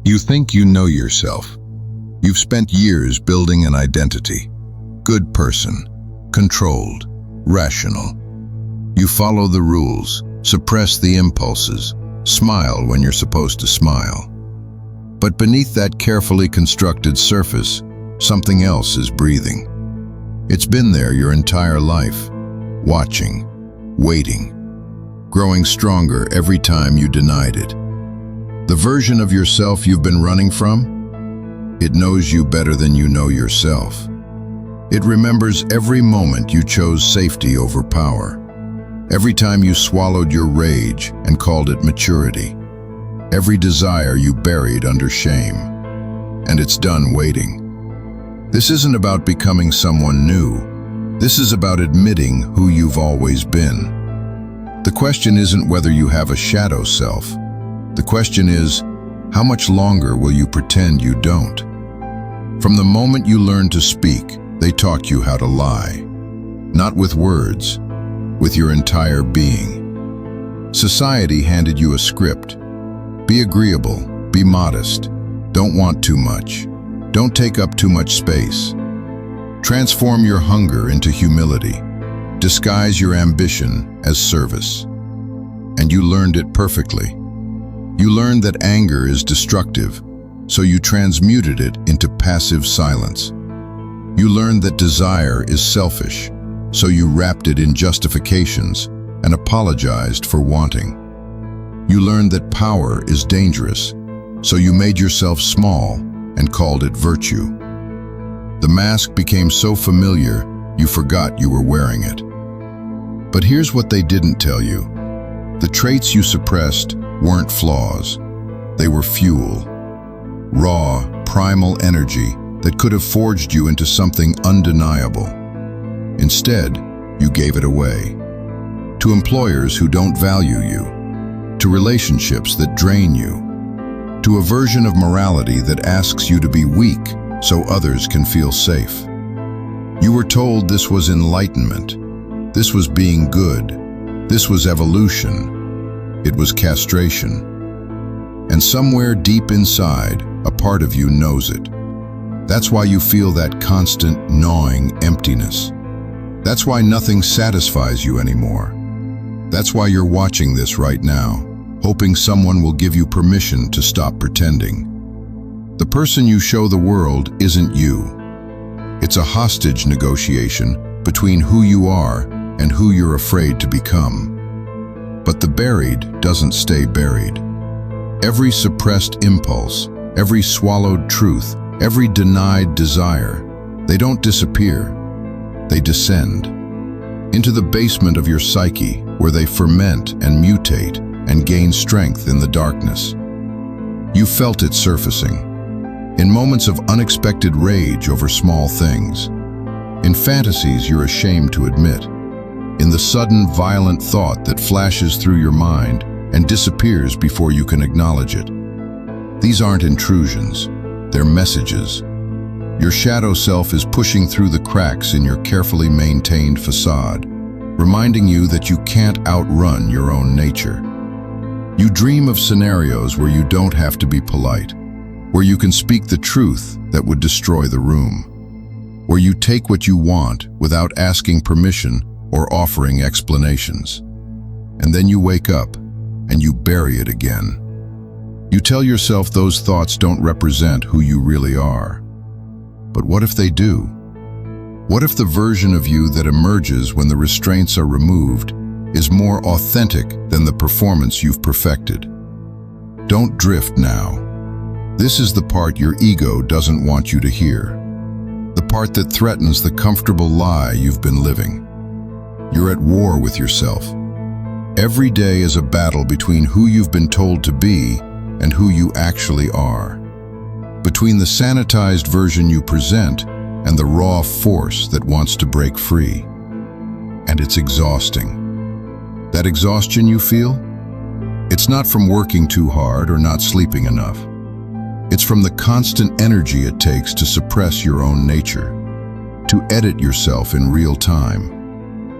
You think you know yourself. You've spent years building an identity. Good person, controlled, rational. You follow the rules, suppress the impulses, smile when you're supposed to smile. But beneath that carefully constructed surface, something else is breathing. It's been there your entire life, watching, waiting, growing stronger every time you denied it. The version of yourself you've been running from? It knows you better than you know yourself. It remembers every moment you chose safety over power, every time you swallowed your rage and called it maturity, every desire you buried under shame. And it's done waiting. This isn't about becoming someone new. This is about admitting who you've always been. The question isn't whether you have a shadow self. The question is, how much longer will you pretend you don't? From the moment you learn to speak, they taught you how to lie. Not with words, with your entire being. Society handed you a script. Be agreeable, be modest, don't want too much, don't take up too much space. Transform your hunger into humility. Disguise your ambition as service. And you learned it perfectly. You learned that anger is destructive, so you transmuted it into passive silence. You learned that desire is selfish, so you wrapped it in justifications and apologized for wanting. You learned that power is dangerous, so you made yourself small and called it virtue. The mask became so familiar, you forgot you were wearing it. But here's what they didn't tell you. The traits you suppressed weren't flaws. They were fuel. Raw, primal energy that could have forged you into something undeniable. Instead, you gave it away. To employers who don't value you. To relationships that drain you. To a version of morality that asks you to be weak so others can feel safe. You were told this was enlightenment. This was being good. This was evolution. It was castration. And somewhere deep inside, a part of you knows it. That's why you feel that constant gnawing emptiness. That's why nothing satisfies you anymore. That's why you're watching this right now, hoping someone will give you permission to stop pretending. The person you show the world isn't you. It's a hostage negotiation between who you are and who you're afraid to become. But the buried doesn't stay buried. Every suppressed impulse, every swallowed truth, every denied desire, they don't disappear. They descend into the basement of your psyche, where they ferment and mutate and gain strength in the darkness. You felt it surfacing, in moments of unexpected rage over small things, in fantasies you're ashamed to admit, in the sudden violent thought that flashes through your mind and disappears before you can acknowledge it. These aren't intrusions, they're messages. Your shadow self is pushing through the cracks in your carefully maintained facade, reminding you that you can't outrun your own nature. You dream of scenarios where you don't have to be polite, where you can speak the truth that would destroy the room, where you take what you want without asking permission or offering explanations. And then you wake up and you bury it again. You tell yourself those thoughts don't represent who you really are. But what if they do? What if the version of you that emerges when the restraints are removed is more authentic than the performance you've perfected? Don't drift now. This is the part your ego doesn't want you to hear. The part that threatens the comfortable lie you've been living. You're at war with yourself. Every day is a battle between who you've been told to be and who you actually are. Between the sanitized version you present and the raw force that wants to break free. And it's exhausting. That exhaustion you feel? It's not from working too hard or not sleeping enough. It's from the constant energy it takes to suppress your own nature, to edit yourself in real time,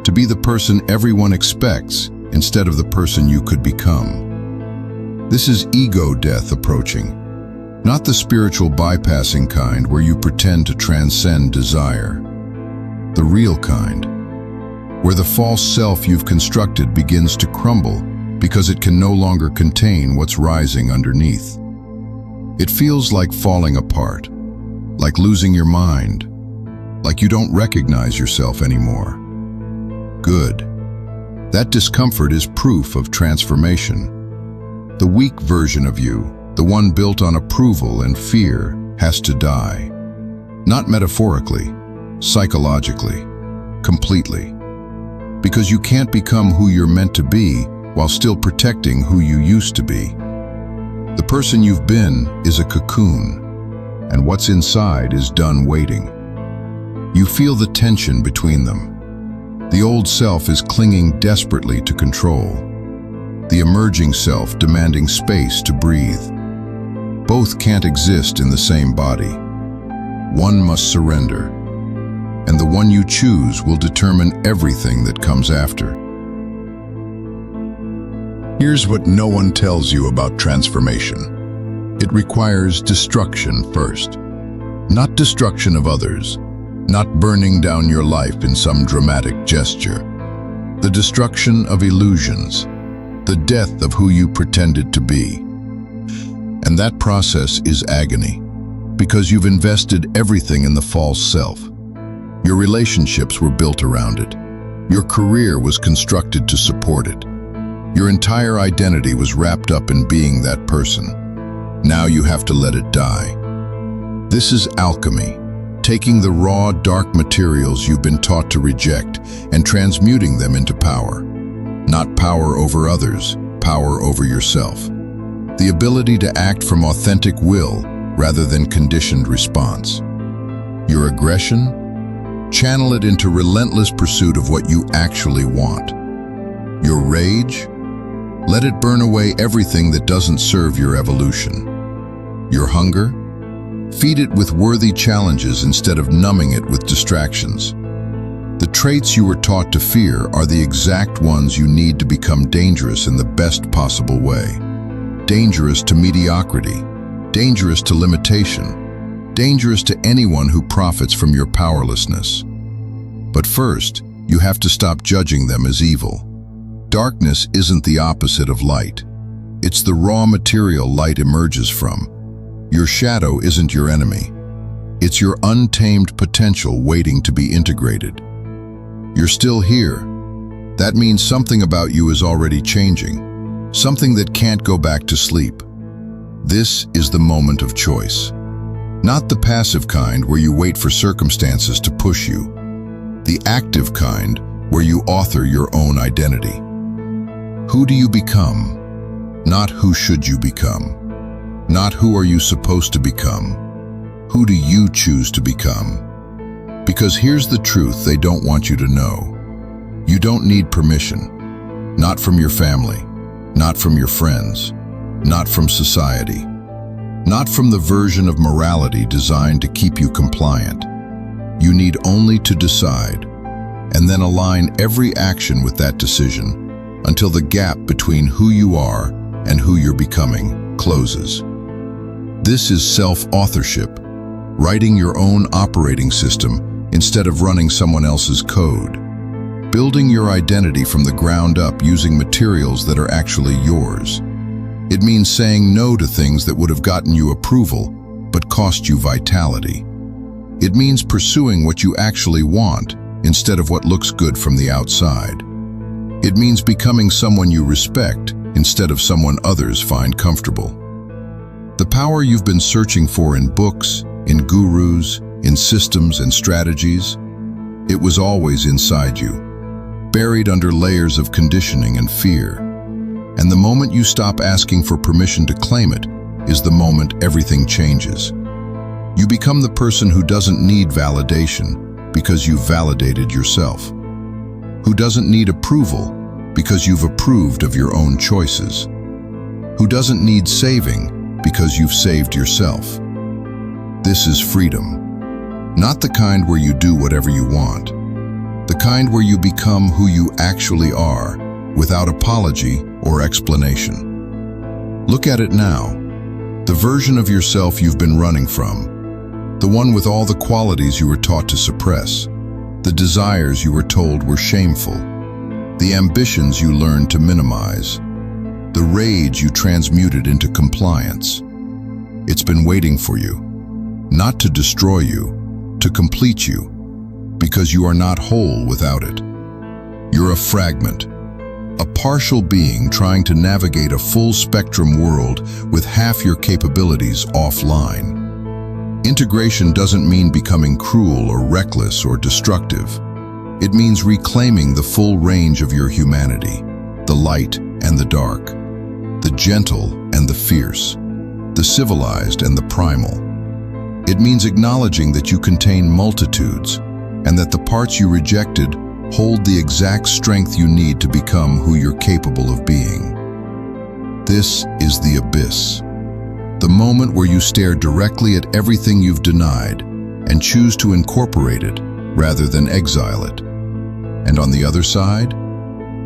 to be the person everyone expects instead of the person you could become. This is ego death approaching. Not the spiritual bypassing kind where you pretend to transcend desire. The real kind, where the false self you've constructed begins to crumble because it can no longer contain what's rising underneath. It feels like falling apart, like losing your mind, like you don't recognize yourself anymore. Good. That discomfort is proof of transformation. The weak version of you, the one built on approval and fear, has to die. Not metaphorically, psychologically, completely. Because you can't become who you're meant to be while still protecting who you used to be. The person you've been is a cocoon, and what's inside is done waiting. You feel the tension between them. The old self is clinging desperately to control. The emerging self demanding space to breathe. Both can't exist in the same body. One must surrender, and the one you choose will determine everything that comes after. Here's what no one tells you about transformation. It requires destruction first. Not destruction of others, not burning down your life in some dramatic gesture. The destruction of illusions, the death of who you pretended to be. And that process is agony, because you've invested everything in the false self. Your relationships were built around it. Your career was constructed to support it. Your entire identity was wrapped up in being that person. Now you have to let it die. This is alchemy, taking the raw, dark materials you've been taught to reject and transmuting them into power. Not power over others, power over yourself. The ability to act from authentic will rather than conditioned response. Your aggression? Channel it into relentless pursuit of what you actually want. Your rage? Let it burn away everything that doesn't serve your evolution. Your hunger? Feed it with worthy challenges instead of numbing it with distractions. The traits you were taught to fear are the exact ones you need to become dangerous in the best possible way. Dangerous to mediocrity, dangerous to limitation, dangerous to anyone who profits from your powerlessness. But first, you have to stop judging them as evil. Darkness isn't the opposite of light. It's the raw material light emerges from. Your shadow isn't your enemy. It's your untamed potential waiting to be integrated. You're still here. That means something about you is already changing. Something that can't go back to sleep. This is the moment of choice. Not the passive kind where you wait for circumstances to push you. The active kind where you author your own identity. Who do you become? Not who should you become. Not who are you supposed to become. Who do you choose to become? Because here's the truth they don't want you to know. You don't need permission. Not from your family. Not from your friends, not from society, not from the version of morality designed to keep you compliant. You need only to decide, and then align every action with that decision until the gap between who you are and who you're becoming closes. This is self-authorship, writing your own operating system instead of running someone else's code. Building your identity from the ground up using materials that are actually yours. It means saying no to things that would have gotten you approval, but cost you vitality. It means pursuing what you actually want, instead of what looks good from the outside. It means becoming someone you respect, instead of someone others find comfortable. The power you've been searching for in books, in gurus, in systems and strategies, it was always inside you. Buried under layers of conditioning and fear. And the moment you stop asking for permission to claim it is the moment everything changes. You become the person who doesn't need validation because you've validated yourself. Who doesn't need approval because you've approved of your own choices. Who doesn't need saving because you've saved yourself. This is freedom. Not the kind where you do whatever you want. The kind where you become who you actually are, without apology or explanation. Look at it now. The version of yourself you've been running from. The one with all the qualities you were taught to suppress. The desires you were told were shameful. The ambitions you learned to minimize. The rage you transmuted into compliance. It's been waiting for you, not to destroy you, to complete you, because you are not whole without it. You're a fragment, a partial being trying to navigate a full-spectrum world with half your capabilities offline. Integration doesn't mean becoming cruel or reckless or destructive. It means reclaiming the full range of your humanity, the light and the dark, the gentle and the fierce, the civilized and the primal. It means acknowledging that you contain multitudes and that the parts you rejected hold the exact strength you need to become who you're capable of being. This is the abyss. The moment where you stare directly at everything you've denied and choose to incorporate it rather than exile it. And on the other side,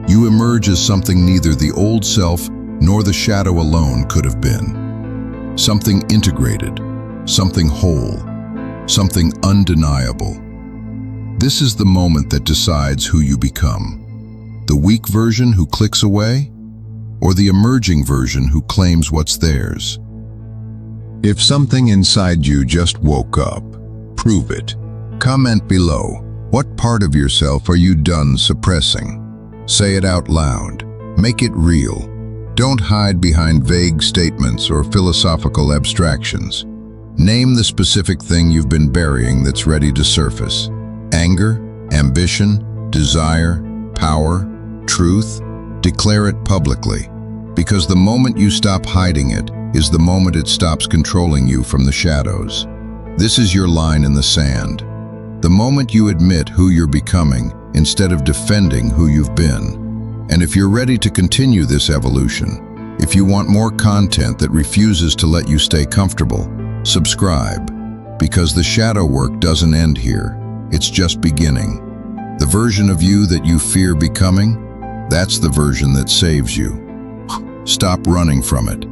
you emerge as something neither the old self nor the shadow alone could have been. Something integrated, something whole, something undeniable. This is the moment that decides who you become. The weak version who clicks away, or the emerging version who claims what's theirs. If something inside you just woke up, prove it. Comment below. What part of yourself are you done suppressing? Say it out loud. Make it real. Don't hide behind vague statements or philosophical abstractions. Name the specific thing you've been burying that's ready to surface. Anger, ambition, desire, power, truth. Declare it publicly, because the moment you stop hiding it is the moment it stops controlling you from the shadows. This is your line in the sand. The moment you admit who you're becoming instead of defending who you've been. And if you're ready to continue this evolution, if you want more content that refuses to let you stay comfortable, subscribe, because the shadow work doesn't end here. It's just beginning. The version of you that you fear becoming, that's the version that saves you. Stop running from it.